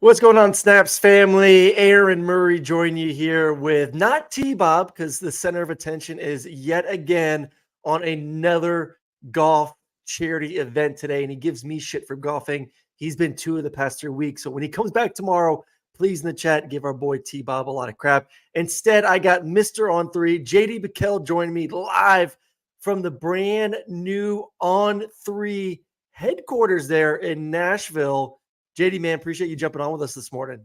What's going on, Snaps family? Aaron Murray joining you here with not T-Bob, because the center of attention is yet again on another golf charity event today, and he gives me shit for golfing. He's been 2 of the past 3 weeks. So when he comes back tomorrow, please in the chat give our boy T-Bob a lot of crap. Instead, I got Mr. On 3, JD PicKell joining me live from the brand new On 3 headquarters there in Nashville. JD, man, appreciate you jumping on with us this morning.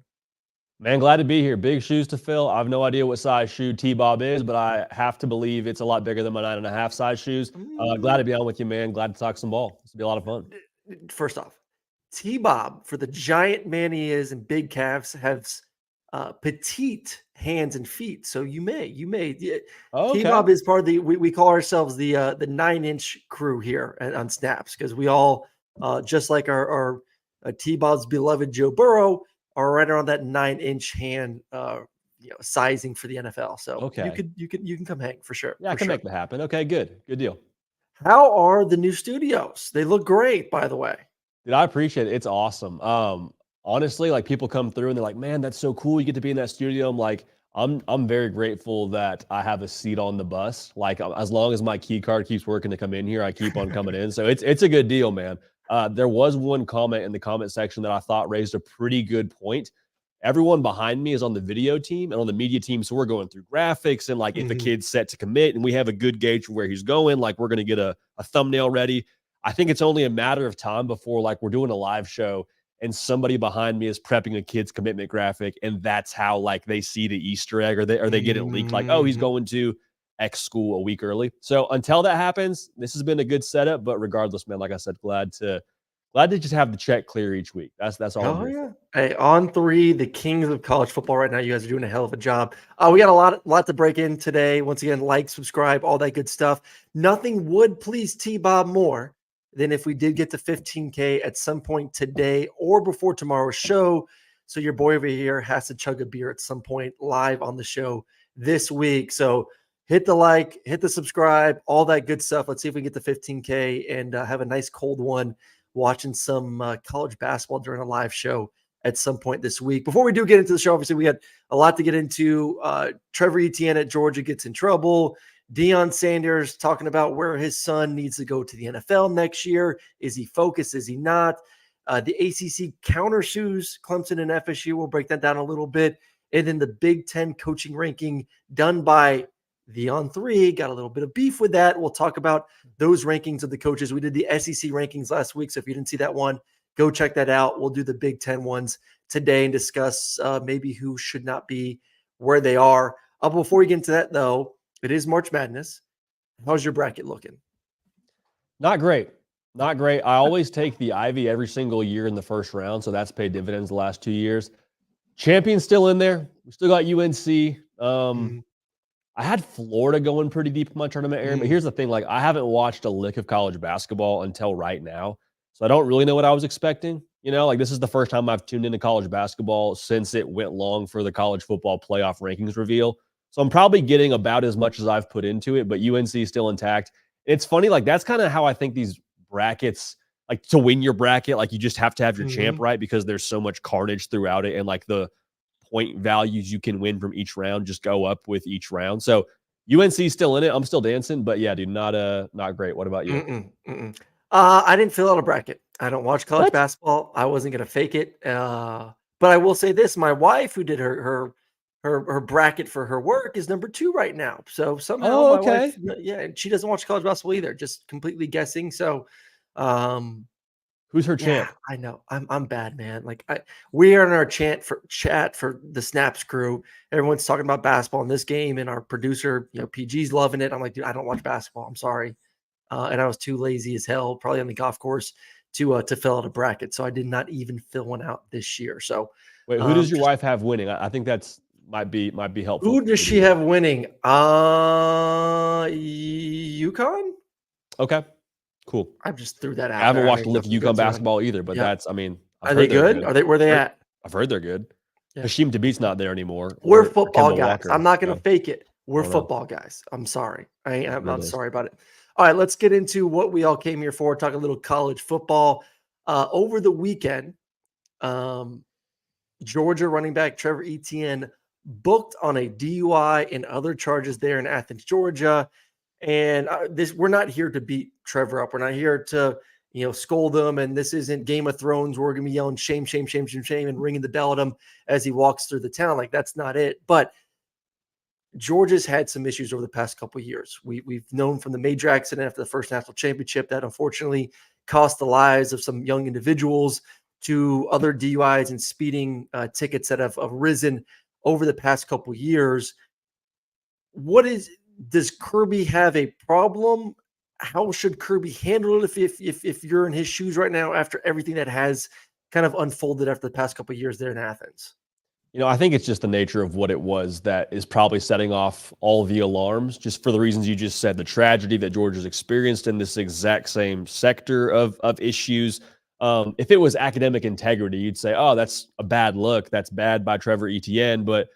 Man, glad to be here. Big shoes to fill. I have no idea what size shoe T-Bob is, but I have to believe it's a lot bigger than my 9.5 size shoes. Glad to be on with you, man. Glad to talk some ball. This will be a lot of fun. First off, T-Bob, for the giant man he is and big calves, has petite hands and feet. So you may. Okay. T-Bob is part of the, we call ourselves the 9-inch crew here on Snaps, because we all, just like our T-Bob's beloved Joe Burrow, are right around that 9-inch hand sizing for the NFL. So okay, you can come hang for sure. Yeah, I can make that happen. Okay, good deal. How are the new studios? They look great, by the way. Dude, I appreciate it. It's awesome. Honestly, like, people come through and they're like, "Man, that's so cool. You get to be in that studio." I'm like, I'm very grateful that I have a seat on the bus. Like, as long as my key card keeps working to come in here, I keep on coming in. So it's a good deal, man. There was one comment in the comment section that I thought raised a pretty good point. Everyone behind me is on the video team and on the media team, so we're going through graphics and, like, if the kid's set to commit and we have a good gauge of where he's going, like, we're going to get a thumbnail ready. I think it's only a matter of time before, like, we're doing a live show and somebody behind me is prepping a kid's commitment graphic, and that's how, like, they see the Easter egg, or they get it leaked, like, oh, he's going to X school a week early. So until that happens, this has been a good setup. But regardless, man, like I said, glad to just have the check clear each week. That's all. Oh, yeah. Hey, On 3, the kings of college football right now. You guys are doing a hell of a job. We got a lot to break in today. Once again, like, subscribe, all that good stuff. Nothing would please T-Bob more than if we did get to 15K at some point today or before tomorrow's show. So your boy over here has to chug a beer at some point live on the show this week. So hit the like, hit the subscribe, all that good stuff. Let's see if we can get to 15K and have a nice cold one watching some college basketball during a live show at some point this week. Before we do get into the show, obviously we had a lot to get into. Trevor Etienne at Georgia gets in trouble. Deion Sanders talking about where his son needs to go to the NFL next year. Is he focused? Is he not? The ACC counter-sues Clemson and FSU. We'll break that down a little bit. And then the Big Ten coaching ranking done by the On 3. Got a little bit of beef with that. We'll talk about those rankings of the coaches. We did the SEC rankings last week, so if you didn't see that one, go check that out. We'll do the Big Ten ones today and discuss maybe who should not be where they are. Before we get into that, though, it is March Madness. How's your bracket looking? Not great. I always take the Ivy every single year in the first round, so that's paid dividends the last 2 years. Champion's still in there. We still got UNC. I had Florida going pretty deep in my tournament, Aaron, but here's the thing. Like, I haven't watched a lick of college basketball until right now, so I don't really know what I was expecting. Like, this is the first time I've tuned into college basketball since it went long for the college football playoff rankings reveal. So I'm probably getting about as much as I've put into it, but UNC is still intact. It's funny, like, that's kind of how I think these brackets, like, to win your bracket, like, you just have to have your champ right, because there's so much carnage throughout it, and, like, the point values you can win from each round just go up with each round. So UNC's still in it. I'm still dancing, but yeah, dude, not great. What about you? I didn't fill out a bracket. I don't watch college basketball. I wasn't going to fake it. But I will say this, my wife, who did her bracket for her work, is number 2 right now. So somehow my wife, and she doesn't watch college basketball either, just completely guessing. So, who's her champ? I know. I'm bad, man. Like, we are in our chat for the Snaps crew. Everyone's talking about basketball in this game, and our producer, PG's loving it. I'm like, dude, I don't watch basketball. I'm sorry. And I was too lazy as hell, probably on the golf course, to fill out a bracket. So I did not even fill one out this year. So wait, who does your wife have winning? I think that's might be helpful. Who does she have winning? UConn. Okay, cool. I just threw that out. I haven't watched a lick of UConn basketball either, but that's, I mean, are they good? Where they at? I've heard they're good. Hashim Thabit's not there anymore. We're football guys. Walker. I'm not going to fake it. We're football guys. I'm sorry. I'm sorry about it. All right, let's get into what we all came here for. Talk a little college football. Over the weekend, Georgia running back Trevor Etienne booked on a DUI and other charges there in Athens, Georgia. And we're not here to beat Trevor up. We're not here to, scold him. And this isn't Game of Thrones. We're going to be yelling shame, shame, shame, shame, shame, and ringing the bell at him as he walks through the town. Like, that's not it. But Georgia's had some issues over the past couple of years. We've known from the major accident after the first national championship that unfortunately cost the lives of some young individuals, to other DUIs and speeding tickets that have risen over the past couple of years. Does Kirby have a problem? How should Kirby handle it if you're in his shoes right now after everything that has kind of unfolded after the past couple of years there in Athens? I think it's just the nature of what it was that is probably setting off all the alarms, just for the reasons you just said, the tragedy that Georgia's experienced in this exact same sector of issues. If it was academic integrity, you'd say, oh, that's a bad look. That's bad by Trevor Etienne. But,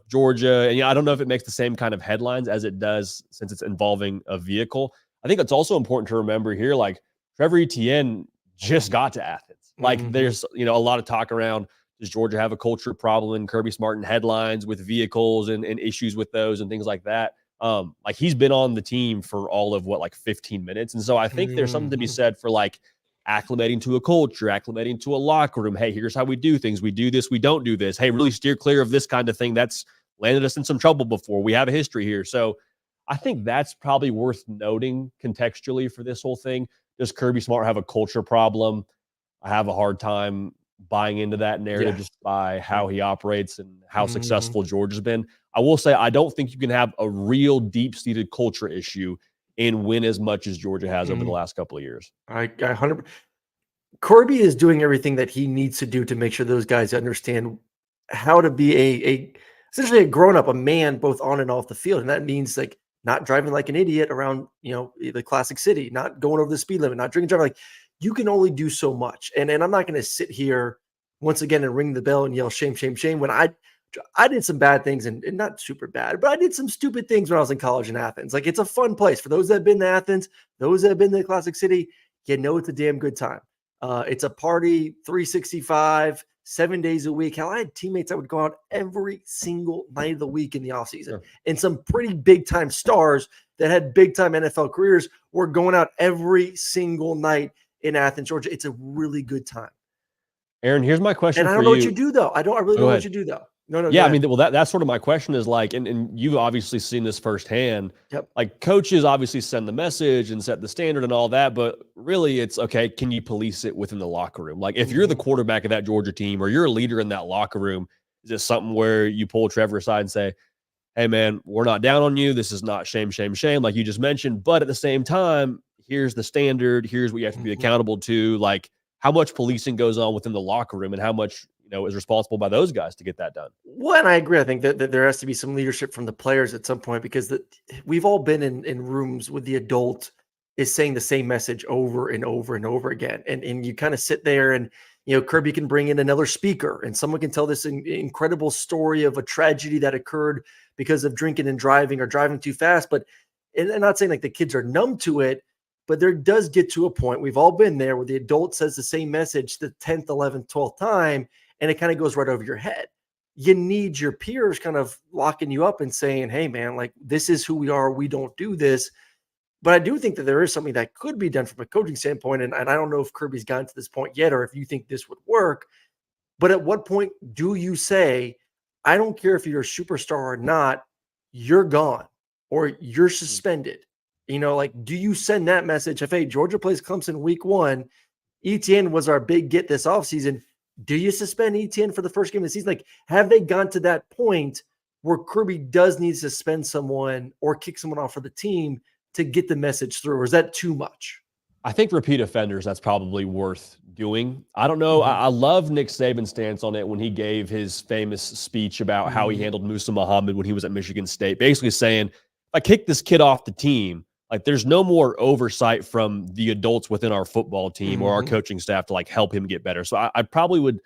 Georgia, and I don't know if it makes the same kind of headlines as it does since it's involving a vehicle. I think it's also important to remember here, like, Trevor Etienne just got to Athens. Like, there's, a lot of talk around, does Georgia have a culture problem in Kirby Smart and headlines with vehicles and issues with those and things like that? Like, he's been on the team for all of 15 minutes. And so I think there's something to be said for, like, acclimating to a culture, acclimating to a locker room. Hey, here's how we do things. We do this. We don't do this. Hey, really steer clear of this kind of thing. That's landed us in some trouble before. We have a history here. So I think that's probably worth noting contextually for this whole thing. Does Kirby Smart have a culture problem? I have a hard time buying into that narrative just by how he operates and how successful Georgia's been. I will say, I don't think you can have a real deep-seated culture issue and win as much as Georgia has over the last couple of years. I 100%. Kirby is doing everything that he needs to do to make sure those guys understand how to be essentially a grown-up, a man, both on and off the field. And that means, like, not driving like an idiot around, the classic city, not going over the speed limit, not drinking, driving. Like, you can only do so much. And I'm not going to sit here once again and ring the bell and yell shame, shame, shame. When I did some bad things, and not super bad, but I did some stupid things when I was in college in Athens. Like, it's a fun place for those that have been to Athens, those that have been to the classic city. It's a damn good time. It's a party 365, 7 days a week. Hell, I had teammates that would go out every single night of the week in the offseason. Sure. And some pretty big time stars that had big time NFL careers were going out every single night in Athens, Georgia. It's a really good time. Aaron, here's my question for you. And I don't know what you do, though. I really don't know what you do, though. No. Yeah, I mean, well, that's sort of my question is, like, and you've obviously seen this firsthand. Yep. Like, coaches obviously send the message and set the standard and all that, but really it's, okay, can you police it within the locker room? Like, if you're the quarterback of that Georgia team or you're a leader in that locker room, is it something where you pull Trevor aside and say, hey, man, we're not down on you. This is not shame, shame, shame, like you just mentioned. But at the same time, here's the standard. Here's what you have to be accountable to. Like, how much policing goes on within the locker room and how much is responsible by those guys to get that done. Well, and I agree. I think that there has to be some leadership from the players at some point, because we've all been in rooms with the adult is saying the same message over and over and over again. And you kind of sit there and, Kirby can bring in another speaker and someone can tell this incredible story of a tragedy that occurred because of drinking and driving or driving too fast. But, and I'm not saying like the kids are numb to it, but there does get to a point, we've all been there, where the adult says the same message the 10th, 11th, 12th time, and it kind of goes right over your head. You need your peers kind of locking you up and saying, hey, man, like, this is who we are. We don't do this. But I do think that there is something that could be done from a coaching standpoint. And I don't know if Kirby's gotten to this point yet or if you think this would work. But at what point do you say, I don't care if you're a superstar or not, you're gone or you're suspended? Like, do you send that message of, hey, Georgia plays Clemson week 1. Etienne was our big get this offseason. Do you suspend Etienne for the first game of the season? Like, have they gone to that point where Kirby does need to suspend someone or kick someone off for the team to get the message through? Or is that too much? I think repeat offenders, that's probably worth doing. I don't know. I love Nick Saban's stance on it when he gave his famous speech about how he handled Musa Muhammad when he was at Michigan State, basically saying, if I kick this kid off the team, like, there's no more oversight from the adults within our football team or our coaching staff to, like, help him get better. So I probably would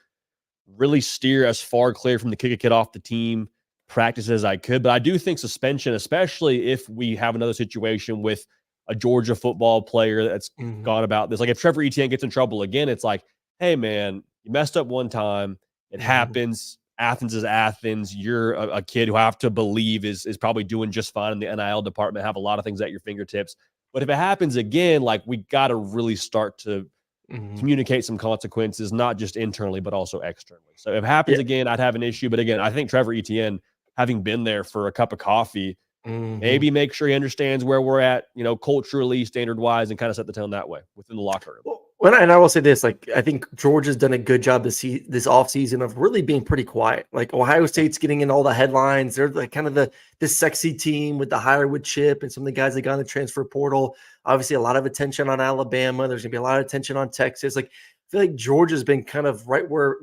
really steer as far clear from the kick a kid off the team practice as I could. But I do think suspension, especially if we have another situation with a Georgia football player that's gone about this. Like, if Trevor Etienne gets in trouble again, it's like, hey, man, you messed up one time. It happens. Athens is Athens. You're a kid who I have to believe is probably doing just fine in the NIL department, have a lot of things at your fingertips. But if it happens again, like, we got to really start to communicate some consequences, not just internally, but also externally. So if it happens again, I'd have an issue. But again, I think Trevor Etienne, having been there for a cup of coffee, maybe make sure he understands where we're at, culturally, standard-wise, and kind of set the tone that way within the locker room. Well, and I will say this, like, I think Georgia's done a good job this offseason of really being pretty quiet. Like, Ohio State's getting in all the headlines. They're like kind of this sexy team with the Hirewood chip and some of the guys that got in the transfer portal. Obviously, a lot of attention on Alabama. There's going to be a lot of attention on Texas. Like, I feel like Georgia's been kind of right where,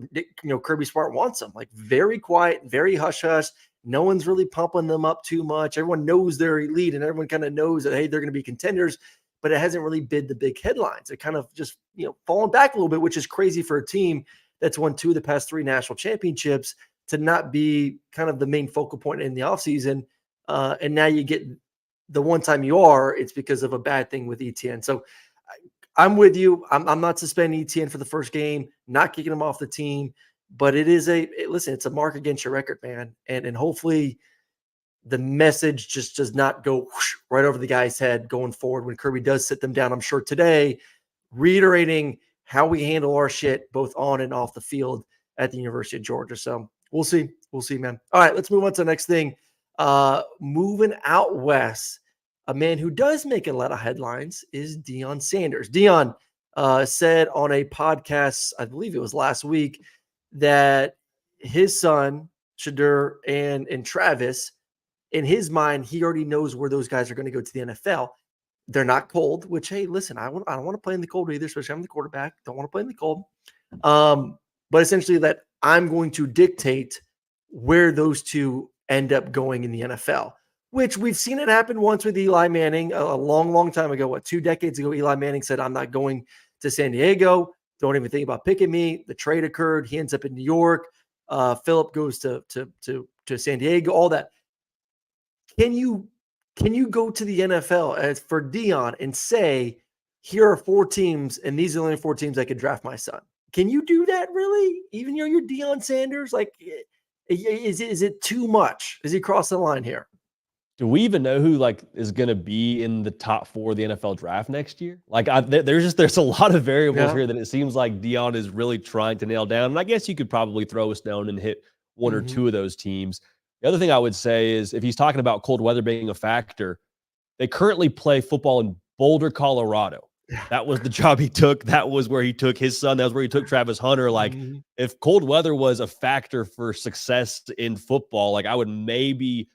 Kirby Smart wants them. Like, very quiet, very hush-hush. No one's really pumping them up too much. Everyone knows they're elite, and everyone kind of knows that, hey, they're going to be contenders. But it hasn't really been the big headlines. They're kind of just, falling back a little bit, which is crazy for a team that's won 2 of the past 3 national championships to not be kind of the main focal point in the offseason. And now you get the one time you are, it's because of a bad thing with Etienne. So I'm with you. I'm not suspending Etienne for the first game, not kicking him off the team, but it's a mark against your record, man. And hopefully the message just does not go whoosh, right over the guy's head going forward when Kirby does sit them down, I'm sure today, reiterating how we handle our shit both on and off the field at the University of Georgia. So we'll see. We'll see, man. All right, let's move on to the next thing. Moving out west, a man who does make a lot of headlines is Deion Sanders. Deion said on a podcast, I believe it was last week, that his son, Shedeur, and Travis, in his mind, he already knows where those guys are going to go to the NFL. They're not cold, which, hey, listen, I don't want to play in the cold either, especially I'm the quarterback. Don't want to play in the cold. But essentially that I'm going to dictate where those two end up going in the NFL, which we've seen it happen once with Eli Manning a long, long time ago. 2 decades ago, Eli Manning said, I'm not going to San Diego. Don't even think about picking me. The trade occurred. He ends up in New York. Philip goes to San Diego, all that. Can you go to the NFL as for Deion and say, here are 4 teams, and these are the only 4 teams I could draft my son? Can you do that, really? Even though you're Deion Sanders? Like, is it too much? Is he crossing the line here? Do we even know who is going to be in the top 4 of the NFL draft next year? There's a lot of variables here that it seems like Deion is really trying to nail down. And I guess you could probably throw a stone and hit 1 or 2 of those teams. The other thing I would say is, if he's talking about cold weather being a factor, they currently play football in Boulder, Colorado. That was the job he took. That was where he took his son. That was where he took Travis Hunter. If cold weather was a factor for success in football, I would maybe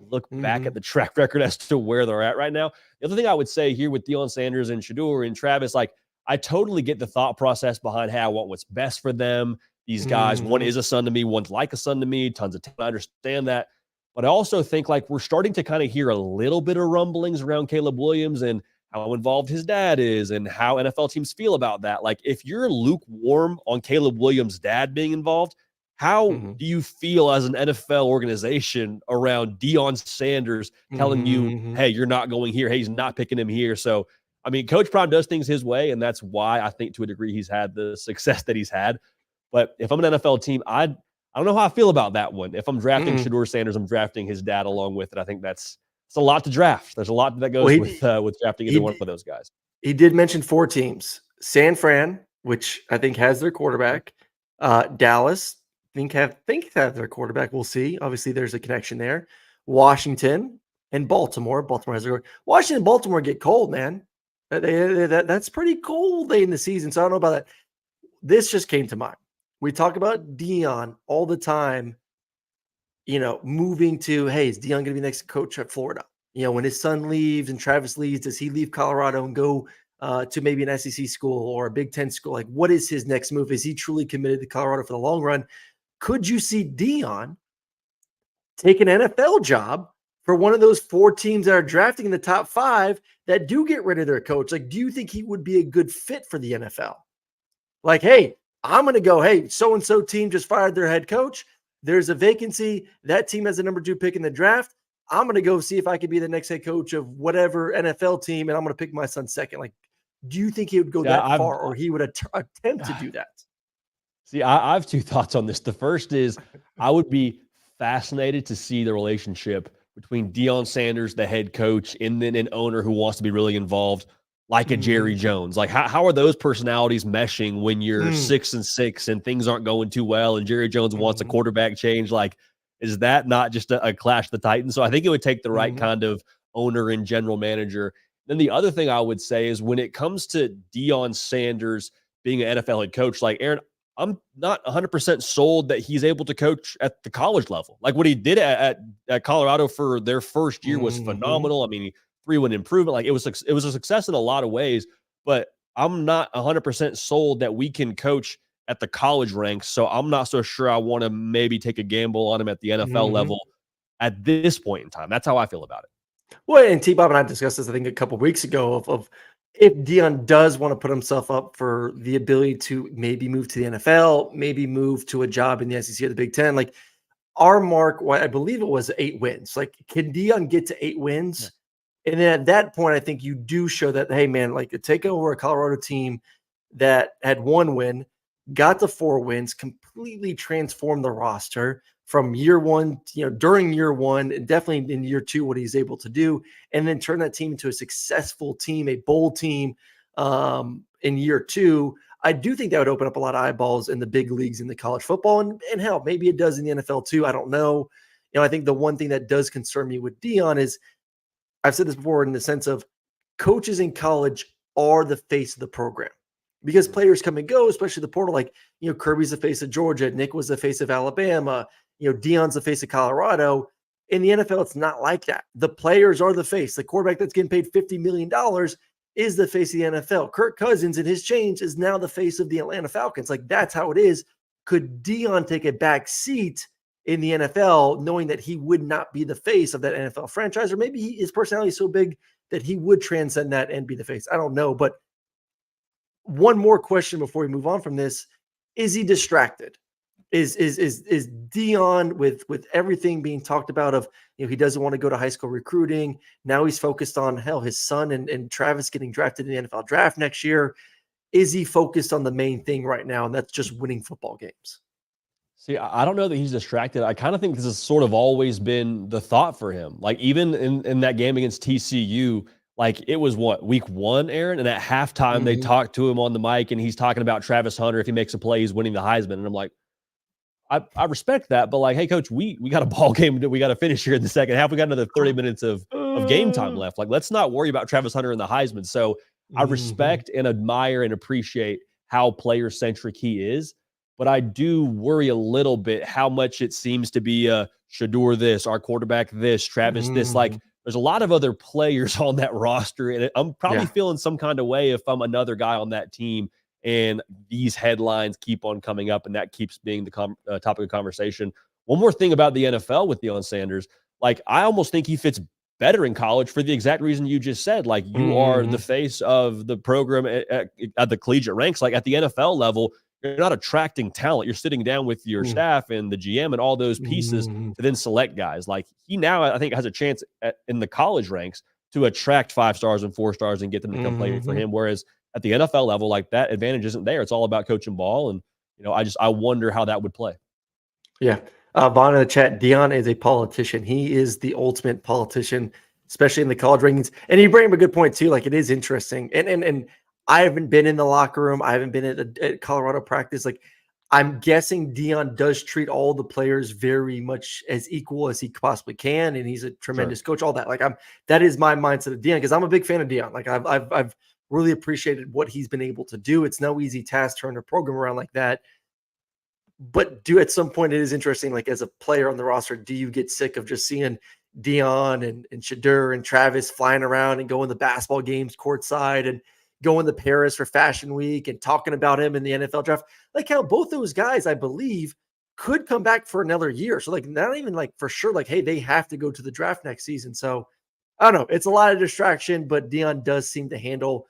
look back at the track record as to where they're at right now. The other thing I would say here with Deion Sanders and Shedeur and Travis, I totally get the thought process behind, hey, I want what's best for them. These guys, one is a son to me, one's like a son to me, tons of talent. I understand that. But I also think we're starting to kind of hear a little bit of rumblings around Caleb Williams and how involved his dad is and how NFL teams feel about that. If you're lukewarm on Caleb Williams' dad being involved, how do you feel as an NFL organization around Deion Sanders telling you, hey, you're not going here. Hey, he's not picking him here. So, Coach Prime does things his way, and that's why I think to a degree he's had the success that he's had. But if I'm an NFL team, I don't know how I feel about that one. If I'm drafting Shedeur Sanders, I'm drafting his dad along with it. I think it's a lot to draft. There's a lot that goes with drafting either one of those guys. He did mention 4 teams. San Fran, which I think has their quarterback. Dallas, think have their quarterback. We'll see. Obviously, there's a connection there. Washington and Baltimore. Baltimore has their Washington and Baltimore get cold, man. That's pretty cold late in the season. So I don't know about that. This just came to mind. We talk about Deion all the time, moving to, hey, is Deion going to be next coach at Florida? When his son leaves and Travis leaves, does he leave Colorado and go to maybe an SEC school or a Big Ten school? What is his next move? Is he truly committed to Colorado for the long run? Could you see Deion take an NFL job for one of those 4 teams that are drafting in the top 5 that do get rid of their coach? Do you think he would be a good fit for the NFL? Hey, I'm going to go, hey, so-and-so team just fired their head coach. There's a vacancy. That team has the number 2 pick in the draft. I'm going to go see if I could be the next head coach of whatever NFL team, and I'm going to pick my son second. Do you think he would go that far, or he would attempt to do that? See, I have two thoughts on this. The first is I would be fascinated to see the relationship between Deion Sanders, the head coach, and then an owner who wants to be really involved, like a Jerry Mhm. Jones. Like, how are those personalities meshing when you're Mm. 6-6 and things aren't going too well, and Jerry Jones wants a Mhm. quarterback change? Like, is that not just a clash of the Titans? So I think it would take the right Mhm. kind of owner and general manager. Then the other thing I would say is when it comes to Deion Sanders being an NFL head coach, like Aaron, I'm not 100% sold that he's able to coach at the college level. Like what he did at Colorado for their first year was Mhm. phenomenal. I mean, 3-win improvement. Like it was a success in a lot of ways, but I'm not 100% sold that we can coach at the college ranks. So I'm not so sure I want to maybe take a gamble on him at the NFL Mhm. level at this point in time. That's how I feel about it. Well, and T-Bob and I discussed this, I think, a couple of weeks ago of if Dion does want to put himself up for the ability to maybe move to the NFL, maybe move to a job in the SEC or the Big Ten, like our mark, I believe it was 8 wins. Like, can Dion get to 8 wins? And then at that point, I think you do show that, hey, man, like take over a Colorado team that had 1 win, got to 4 wins, completely transformed the roster from year one, during year one, and definitely in year two, what he's able to do, and then turn that team into a successful team, a bowl team in year two. I do think that would open up a lot of eyeballs in the big leagues in the college football, and hell, maybe it does in the NFL too. I don't know. I think the one thing that does concern me with Dion is I've said this before in the sense of coaches in college are the face of the program because players come and go, especially the portal. Like, Kirby's the face of Georgia, Nick was the face of Alabama, Dion's the face of Colorado. In the NFL, it's not like that. The players are the face. The quarterback that's getting paid $50 million is the face of the NFL. Kirk Cousins and his change is now the face of the Atlanta Falcons. Like, that's how it is. Could Dion take a back seat in the NFL, knowing that he would not be the face of that NFL franchise? Or maybe his personality is so big that he would transcend that and be the face. I don't know. But one more question before we move on from this: is he distracted? Is Dion with everything being talked about of he doesn't want to go to high school recruiting? Now he's focused on his son and Travis getting drafted in the NFL draft next year. Is he focused on the main thing right now, and that's just winning football games? See, I don't know that he's distracted. I kind of think this has sort of always been the thought for him. Like even in that game against TCU, like it was what, week 1, Aaron? And at halftime they Mm-hmm. talked to him on the mic and he's talking about Travis Hunter. If he makes a play, he's winning the Heisman. And I'm like, I respect that, but like, hey, coach, we got a ball game that we got to finish here in the second half. We got another 30 minutes of game time left. Like, let's not worry about Travis Hunter and the Heisman. So I Mm-hmm. respect and admire and appreciate how player centric he is, but I do worry a little bit how much it seems to be a Shedeur this, our quarterback this, Travis this. Mm-hmm. Like, there's a lot of other players on that roster, and I'm probably Yeah. feeling some kind of way if I'm another guy on that team and these headlines keep on coming up, and that keeps being the topic of conversation. One more thing about the NFL with Deion Sanders, like I almost think he fits better in college for the exact reason you just said. Like you are the Mm-hmm. face of the program at the collegiate ranks. Like at the NFL level, you're not attracting talent. You're sitting down with your staff and the GM and all those pieces Mm-hmm. to then select guys. Like he now, I think, has a chance in the college ranks to attract 5 stars and 4 stars and get them to come play for Mm-hmm. him. Whereas at the NFL level, like that advantage isn't there. It's all about coaching ball. And, I wonder how that would play. Yeah. Vaughn in the chat, Dion is a politician. He is the ultimate politician, especially in the college rankings. And you bring up a good point too. Like it is interesting. And I haven't been in the locker room. I haven't been at Colorado practice. Like I'm guessing Dion does treat all the players very much as equal as he possibly can. And he's a Sure. tremendous coach, all that. Like that is my mindset of Dion because I'm a big fan of Dion. Like I've really appreciated what he's been able to do. It's no easy task to turn a program around like that. But at some point it is interesting, like as a player on the roster, do you get sick of just seeing Deion and Shedeur and Travis flying around and going to basketball games courtside and going to Paris for Fashion Week and talking about him in the NFL draft? Like how both those guys, I believe, could come back for another year. So like not even like for sure, like, hey, they have to go to the draft next season. So I don't know. It's a lot of distraction, but Deion does seem to handle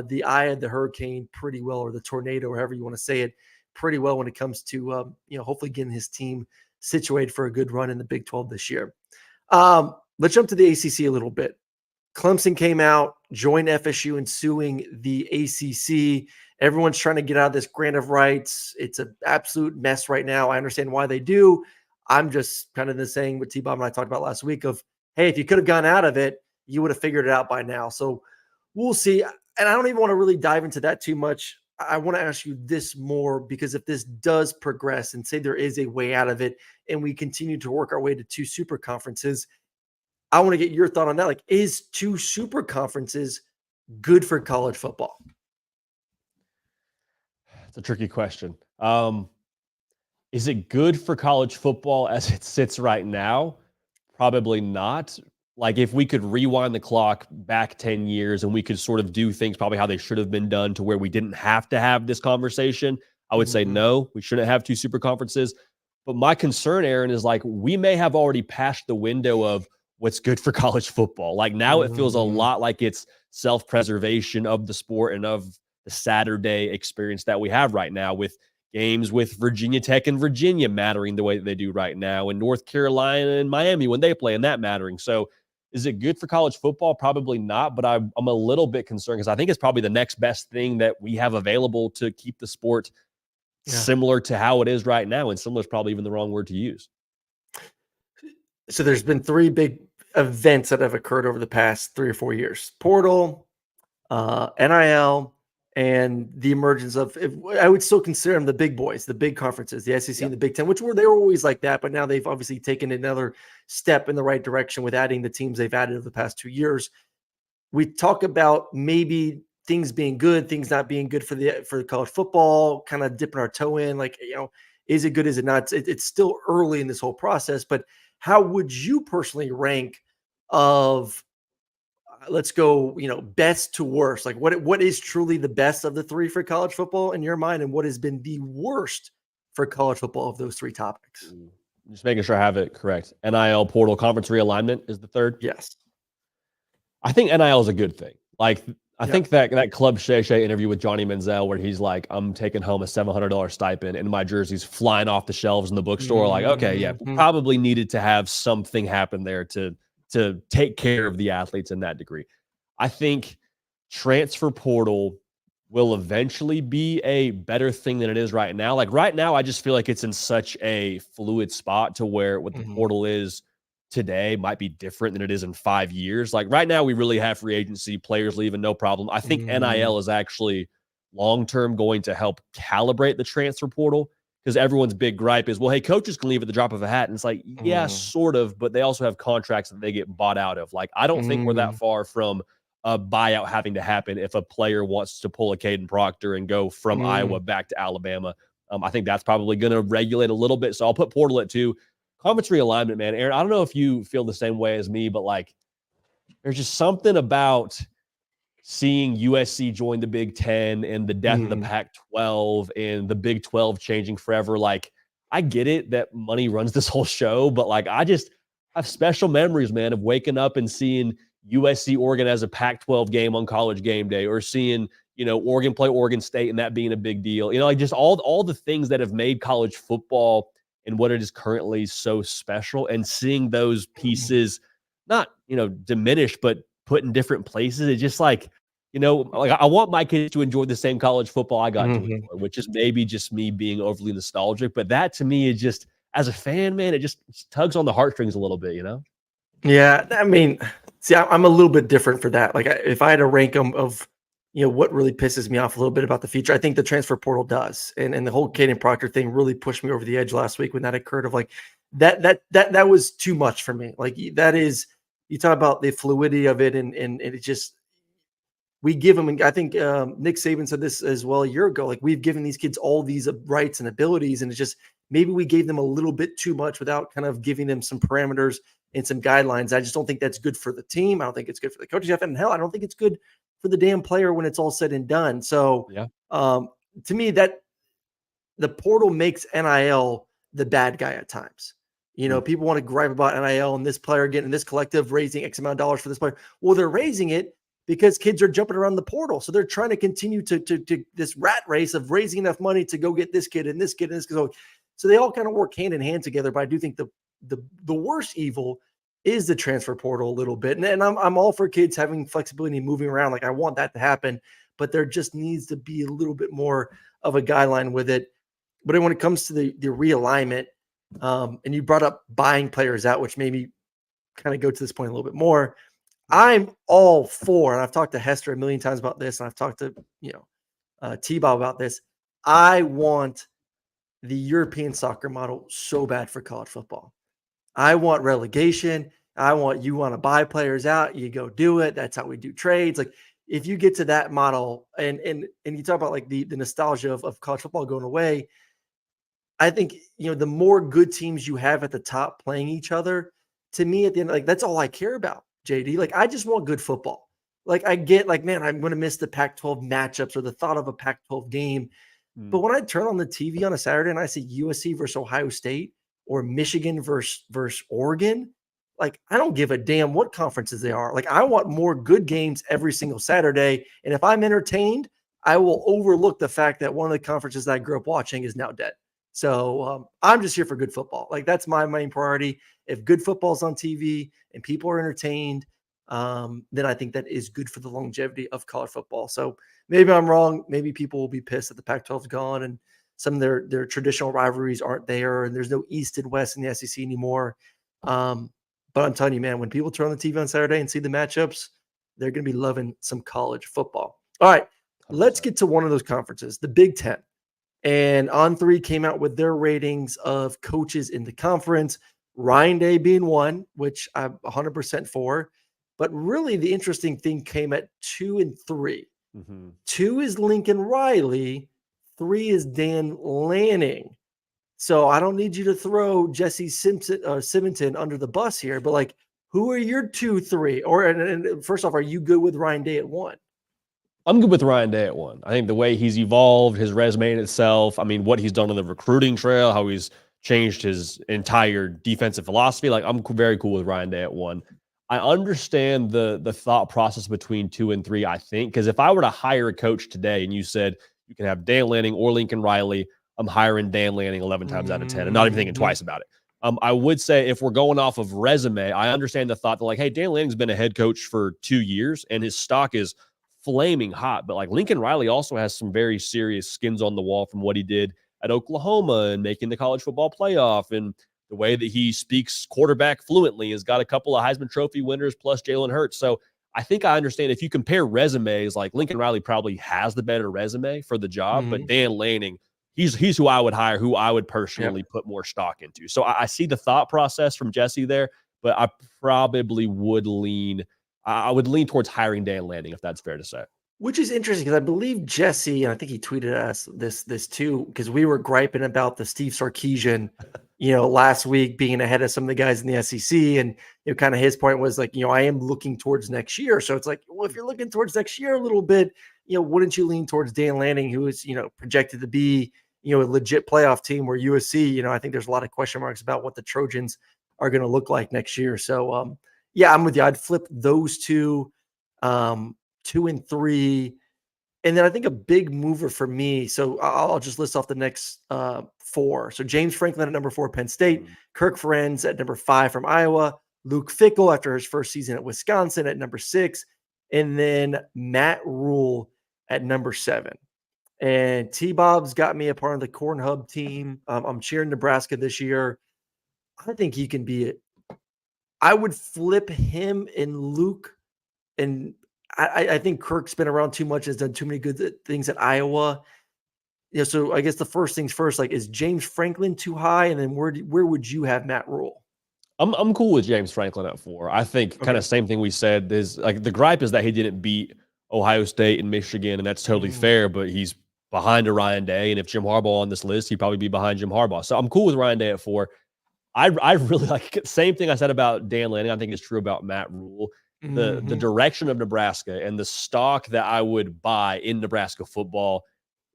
the eye of the hurricane pretty well, or the tornado, or however you want to say it, pretty well when it comes to hopefully getting his team situated for a good run in the Big 12 this year. Let's jump to the ACC a little bit. Clemson came out, joined FSU in suing the ACC, Everyone's trying to get out of this grant of rights. It's an absolute mess right now. I understand why they do. I'm just kind of the saying what T-Bob and I talked about last week of, hey, if you could have gone out of it, you would have figured it out by now. So we'll see. And I don't even want to really dive into that too much. I want to ask you this more, because if this does progress and say there is a way out of it and we continue to work our way to 2 super conferences, I want to get your thought on that. Like, is 2 super conferences good for college football? It's a tricky question. Is it good for college football as it sits right now? Probably not. Like, if we could rewind the clock back 10 years and we could sort of do things probably how they should have been done to where we didn't have to have this conversation, I would say no, we shouldn't have 2 super conferences. But my concern, Aaron, is like we may have already passed the window of what's good for college football. Like now it feels a lot like it's self-preservation of the sport and of the Saturday experience that we have right now, with games with Virginia Tech and Virginia mattering the way that they do right now, and North Carolina and Miami when they play, and that mattering. So is it good for college football? Probably not, but I'm a little bit concerned because I think it's probably the next best thing that we have available to keep the sport similar to how it is right now. And similar is probably even the wrong word to use. So there's been 3 big events that have occurred over the past 3 or 4 years: portal, NIL, and the emergence of, I would still consider them the big boys, the big conferences, the SEC and the Big Ten, they were always like that, but now they've obviously taken another step in the right direction with adding the teams they've added over the past 2 years. We talk about maybe things being good, things not being good for college football, kind of dipping our toe in, like, is it good? Is it not? It's still early in this whole process, but how would you personally rank of, let's go, best to worst? Like what is truly the best of the 3 for college football in your mind, and what has been the worst for college football of those 3 topics? Just making sure I have it correct. NIL, portal, conference realignment is the third. Yes. I think NIL is a good thing. Like, I think that Club Shay Shay interview with Johnny Manziel, where he's like, I'm taking home a $700 stipend and my jersey's flying off the shelves in the bookstore. Like, okay, yeah, probably needed to have something happen there to take care of the athletes in that degree. I think transfer portal will eventually be a better thing than it is right now. Like right now, I just feel like it's in such a fluid spot to where what the portal is today might be different than it is in 5 years. Like right now, we really have free agency, players leaving, no problem. I think NIL is actually long-term going to help calibrate the transfer portal, because everyone's big gripe is, well, hey, coaches can leave at the drop of a hat. And it's like, yeah, sort of, but they also have contracts that they get bought out of. Like, I don't think we're that far from a buyout having to happen if a player wants to pull a Caden Proctor and go from Iowa back to Alabama. I think that's probably going to regulate a little bit. So I'll put portal at 2. Conference realignment, man. Aaron, I don't know if you feel the same way as me, but like, there's just something about seeing USC join the Big Ten and the death of the Pac-12 and the Big 12 changing forever. Like, I get it that money runs this whole show, but like, I have special memories, man, of waking up and seeing USC Oregon as a Pac-12 game on College game day, or seeing, Oregon play Oregon State and that being a big deal. Like just all the things that have made college football and what it is currently so special, and seeing those pieces not, diminish, but put in different places. It's just like, like I want my kids to enjoy the same college football I got to enjoy, which is maybe just me being overly nostalgic. But that to me is just, as a fan, man, it just tugs on the heartstrings a little bit, Yeah. I mean, see, I'm a little bit different for that. Like if I had to rank them of, what really pisses me off a little bit about the future, I think the transfer portal does. And the whole Caden Proctor thing really pushed me over the edge last week when that occurred, of like, that was too much for me. Like that is, you talk about the fluidity of it, and it just, we give them, and I think Nick Saban said this as well a year ago, like we've given these kids all these rights and abilities, and it's just, maybe we gave them a little bit too much without kind of giving them some parameters and some guidelines. I just don't think that's good for the team. I don't think it's good for the coaching staff, and hell, I don't think it's good for the damn player when it's all said and done. So to me, that the portal makes NIL the bad guy at times. People want to gripe about NIL and this player getting, this collective raising X amount of dollars for this player. Well, they're raising it because kids are jumping around the portal. So they're trying to continue to this rat race of raising enough money to go get this kid and this kid and this kid. So they all kind of work hand in hand together. But I do think the worst evil is the transfer portal a little bit. And I'm all for kids having flexibility and moving around. Like I want that to happen. but there just needs to be a little bit more of a guideline with it. But when it comes to the realignment, and you brought up buying players out, which made me kind of go to this point a little bit more. I'm all for, and I've talked to Hester a million times about this, and I've talked to T-Bob about this. I want the European soccer model so bad for college football. I want relegation. I want you want to buy players out, you go do it. That's how we do trades. Like if you get to that model, and you talk about like the nostalgia of college football going away, I think, the more good teams you have at the top playing each other, to me at the end, like that's all I care about, JD. Like I just want good football. Like I get like, man, I'm going to miss the Pac-12 matchups or the thought of a Pac-12 game. But when I turn on the TV on a Saturday and I see USC versus Ohio State or Michigan versus Oregon, like I don't give a damn what conferences they are. Like I want more good games every single Saturday. And if I'm entertained, I will overlook the fact that one of the conferences that I grew up watching is now dead. So I'm just here for good football. Like that's my main priority. If good football's on TV and people are entertained, then I think that is good for the longevity of college football. So maybe I'm wrong. Maybe people will be pissed that the Pac-12 is gone and some of their traditional rivalries aren't there and there's no East and West in the SEC anymore. But I'm telling you, man, when people turn on the TV on Saturday and see the matchups, they're going to be loving some college football. All right, let's get to one of those conferences, the Big Ten. And On3 came out with their ratings of coaches in the conference, Ryan Day being one, which I'm 100% for. But really the interesting thing came at 2 and 3. 2 is Lincoln Riley. 3 is Dan Lanning. So I don't need you to throw Jesse Simonton under the bus here, but like, who are your 2, 3? And first off, are you good with Ryan Day at 1? I'm good with Ryan Day at 1. I think the way he's evolved, his resume in itself, I mean, what he's done on the recruiting trail, how he's changed his entire defensive philosophy, like I'm very cool with Ryan Day at 1. I understand the thought process between 2 and 3, I think, because if I were to hire a coach today and you said you can have Dan Lanning or Lincoln Riley, I'm hiring Dan Lanning 11 times out of 10 and not even thinking twice about it. I would say if we're going off of resume, I understand the thought that like, hey, Dan Lanning's been a head coach for 2 years and his stock is flaming hot, but like Lincoln Riley also has some very serious skins on the wall from what he did at Oklahoma and making the college football playoff, and the way that he speaks quarterback fluently, has got a couple of Heisman Trophy winners plus Jalen Hurts. So I think I understand if you compare resumes, like Lincoln Riley probably has the better resume for the job, but Dan Lanning, he's who I would hire, who I would personally put more stock into. So I see the thought process from Jesse there, but I probably would lean towards hiring Dan Lanning, if that's fair to say. Which is interesting because I believe Jesse, and I think he tweeted us this too, because we were griping about the Steve Sarkisian, last week being ahead of some of the guys in the SEC. And kind of his point was like, I am looking towards next year. So it's like, well, if you're looking towards next year a little bit, wouldn't you lean towards Dan Lanning, who is, projected to be, a legit playoff team, where USC, I think there's a lot of question marks about what the Trojans are going to look like next year. So, yeah, I'm with you. I'd flip those two, 2 and 3. And then I think a big mover for me, so I'll just list off the next 4. So James Franklin at number 4, Penn State, Kirk Ferentz at number 5 from Iowa, Luke Fickell after his first season at Wisconsin at number 6, and then Matt Rule at number 7. And T-Bob's got me a part of the Corn Hub team. I'm cheering Nebraska this year. I think he can be it. I would flip him and Luke, and I think Kirk's been around too much, has done too many good things at Iowa. So I guess the first things first, like, is James Franklin too high? And then where would you have Matt Rule? I'm cool with James Franklin at 4. I think kind of same thing we said is like the gripe is that he didn't beat Ohio State and Michigan, and that's totally fair, but he's behind a Ryan Day. And if Jim Harbaugh on this list, he'd probably be behind Jim Harbaugh. So I'm cool with Ryan Day at 4. I really like same thing I said about Dan Lanning. I think it's true about Matt Rule. The direction of Nebraska and the stock that I would buy in Nebraska football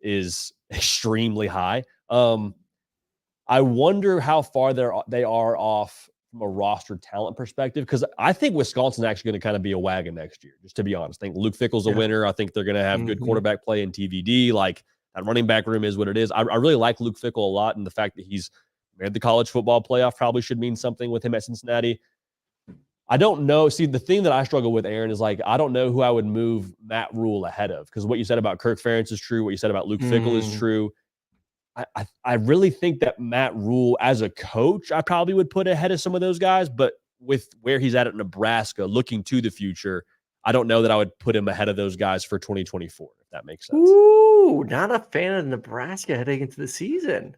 is extremely high. I wonder how far they are off from a roster talent perspective, because I think Wisconsin's actually going to kind of be a wagon next year, just to be honest. I think Luke Fickell's a winner. I think they're going to have good quarterback play in TVD. Like, that running back room is what it is. I really like Luke Fickell a lot, and the fact that he's made the college football playoff probably should mean something with him at Cincinnati. I don't know. See, the thing that I struggle with, Aaron, is like I don't know who I would move Matt Rule ahead of, because what you said about Kirk Ferentz is true. What you said about Luke Fickell is true. I really think that Matt Rule as a coach, I probably would put ahead of some of those guys, but with where he's at Nebraska, looking to the future, I don't know that I would put him ahead of those guys for 2024, if that makes sense. Ooh, not a fan of Nebraska heading into the season.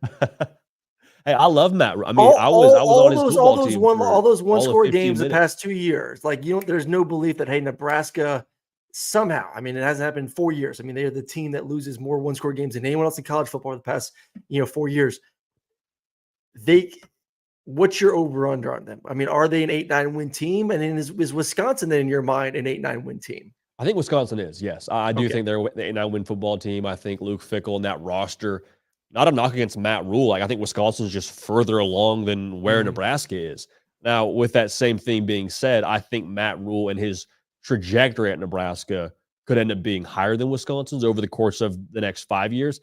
Hey, I love Matt. I mean, I was on his football team for all those one score 15 games minutes. the past 2 years. Like, there's no belief that, hey, Nebraska somehow, I mean, it hasn't happened in 4 years. I mean, they're the team that loses more one score games than anyone else in college football the past 4 years. What's your over under on them? I mean, are they an 8-9 win team? And then is Wisconsin then in your mind an 8-9 win team? I think Wisconsin is, yes. I do Okay. think they're the 8-9 win football team. I think Luke Fickell and that roster, not a knock against Matt Rule. Like, I think Wisconsin's just further along than where Nebraska is. Now, with that same thing being said, I think Matt Rule and his trajectory at Nebraska could end up being higher than Wisconsin's over the course of the next 5 years.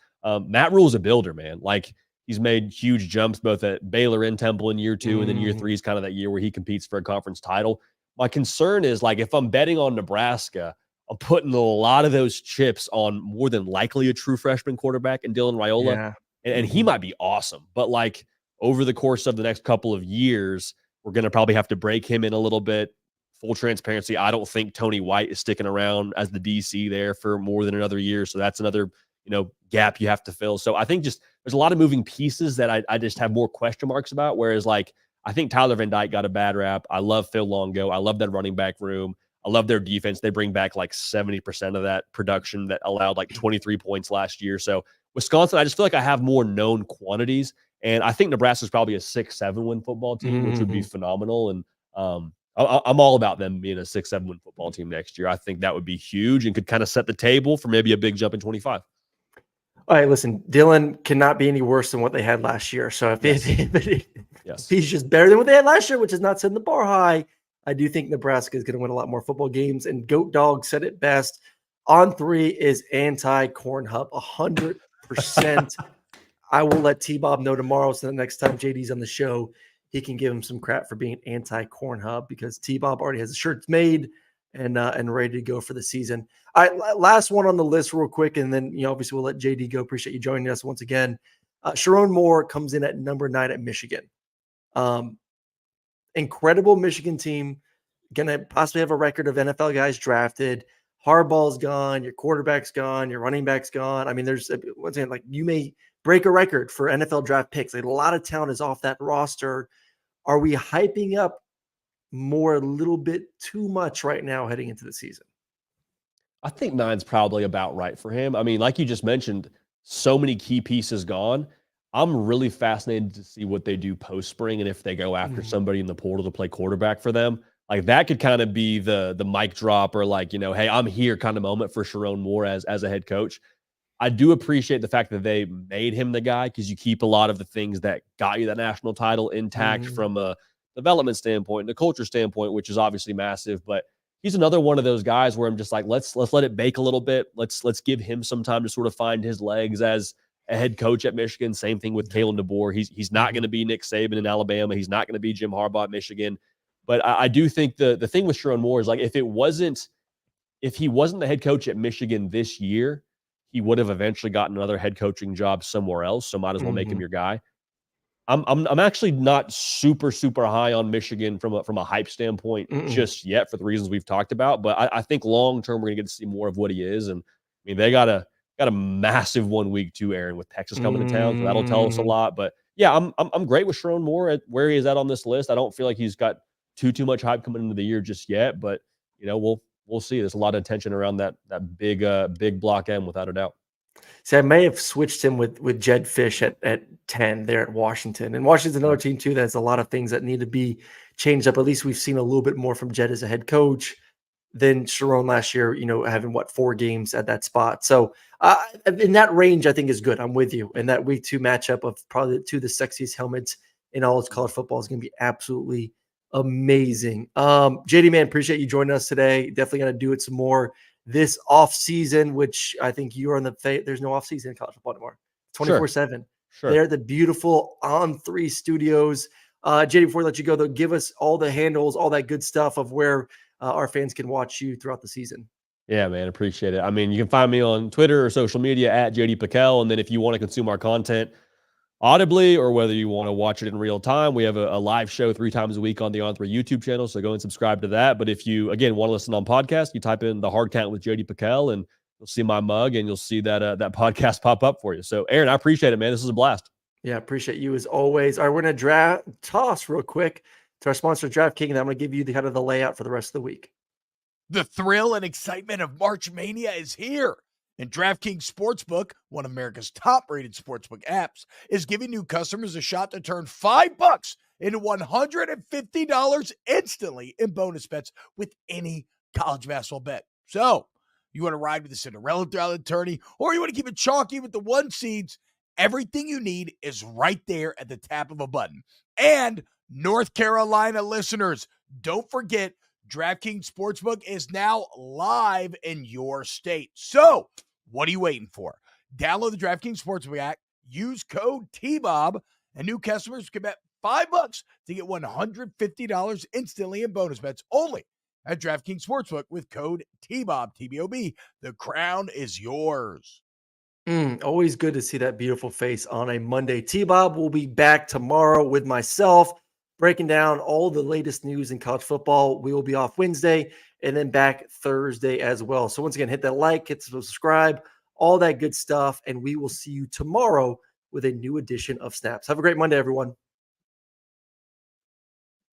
Matt Rule is a builder, man. Like, he's made huge jumps both at Baylor and Temple in year 2, and then year 3 is kind of that year where he competes for a conference title. My concern is, like, if I'm betting on Nebraska, I'm putting a lot of those chips on more than likely a true freshman quarterback in Dylan Raiola. Yeah. And he might be awesome. But, like, over the course of the next couple of years, we're going to probably have to break him in a little bit. Full transparency, I don't think Tony White is sticking around as the DC there for more than another year. So that's another, gap you have to fill. So I think just there's a lot of moving pieces that I just have more question marks about. Whereas, like, I think Tyler Van Dyke got a bad rap. I love Phil Longo. I love that running back room. I love their defense. They bring back like 70% of that production that allowed like 23 points last year. So Wisconsin, I just feel like I have more known quantities. And I think Nebraska's probably a 6-7 win football team, which would be phenomenal. And I'm all about them being a 6-7 win football team next year. I think that would be huge and could kind of set the table for maybe a big jump in 25. All right, listen, Dylan cannot be any worse than what they had last year. So if he's just better than what they had last year, which is not setting the bar high, I do think Nebraska is going to win a lot more football games. And Goat Dog said it best. On 3 is anti-corn hub, 100%. I will let T-Bob know tomorrow, so the next time JD's on the show, he can give him some crap for being anti-corn hub, because T-Bob already has the shirts made and ready to go for the season. All right, last one on the list real quick, and then obviously we'll let JD go. Appreciate you joining us once again. Sharon Moore comes in at number 9 at Michigan. Incredible Michigan team. Going to possibly have a record of NFL guys drafted. Harbaugh's gone. Your quarterback's gone. Your running back's gone. I mean, there's once again, like, you may break a record for NFL draft picks. Like, a lot of talent is off that roster. Are we hyping up more a little bit too much right now heading into the season? I think 9's probably about right for him. I mean, like you just mentioned, so many key pieces gone. I'm really fascinated to see what they do post spring, and if they go after somebody in the portal to play quarterback for them. Like, that could kind of be the mic drop, or like, hey, I'm here kind of moment for Sharon Moore as a head coach. I do appreciate the fact that they made him the guy, because you keep a lot of the things that got you that national title intact from a development standpoint and a culture standpoint, which is obviously massive. But he's another one of those guys where I'm just like, let's let it bake a little bit. Let's give him some time to sort of find his legs as a head coach at Michigan. Same thing with Kalen DeBoer. He's not going to be Nick Saban in Alabama. He's not going to be Jim Harbaugh at Michigan. But I do think the thing with Sharon Moore is, like, if he wasn't the head coach at Michigan this year, he would have eventually gotten another head coaching job somewhere else. So might as well make him your guy. I'm actually not super high on Michigan from a hype standpoint just yet, for the reasons we've talked about. But I think long term we're gonna get to see more of what he is. And I mean, they got a massive 1 week too, Aaron, with Texas coming to town. So that'll tell us a lot. But yeah, I'm great with Sharon Moore at where he is at on this list. I don't feel like he's got too much hype coming into the year just yet. But we'll see. There's a lot of attention around that big block M, without a doubt. See, I may have switched him with Jed Fish at 10 there at Washington. And Washington's another team, too, that has a lot of things that need to be changed up. At least we've seen a little bit more from Jed as a head coach than Sharon last year, having 4 games at that spot. So in that range, I think is good. I'm with you. And that week 2 matchup of probably the sexiest helmets in all of college football is going to be absolutely amazing. JD, man, appreciate you joining us today. Definitely going to do it some more this off season, which I think you're on there's no off season in college football anymore. 24/7. Sure. They're the beautiful On 3 studios. JD, before I let you go, though, give us all the handles, all that good stuff of where our fans can watch you throughout the season. Yeah, man, appreciate it. I mean, you can find me on Twitter or social media at JD PicKell. And then if you want to consume our content audibly or whether you want to watch it in real time, we have a live show 3 times a week on the On3 YouTube channel. So go and subscribe to that. But if you, again, want to listen on podcast, you type in the Hard Count with JD PicKell and you'll see my mug and you'll see that that podcast pop up for you. So, Aaron, I appreciate it, man. This was a blast. Yeah, appreciate you as always. All right, we're going to toss real quick to our sponsor, DraftKings, and I'm going to give you the kind of the layout for the rest of the week. The thrill and excitement of March Mania is here. And DraftKings Sportsbook, one of America's top-rated sportsbook apps, is giving new customers a shot to turn $5 into $150 instantly in bonus bets with any college basketball bet. So, you want to ride with the Cinderella tourney, or you want to keep it chalky with the 1 seeds, everything you need is right there at the tap of a button. And North Carolina listeners, don't forget, DraftKings Sportsbook is now live in your state. So, what are you waiting for? Download the DraftKings Sportsbook app, use code TBOB, and new customers can bet $5 to get $150 instantly in bonus bets only at DraftKings Sportsbook with code TBOB, TBOB. The crown is yours. Always good to see that beautiful face on a Monday. T-Bob will be back tomorrow with myself, breaking down all the latest news in college football. We will be off Wednesday and then back Thursday as well. So once again, hit that like, hit the subscribe, all that good stuff. And we will see you tomorrow with a new edition of Snaps. Have a great Monday, everyone.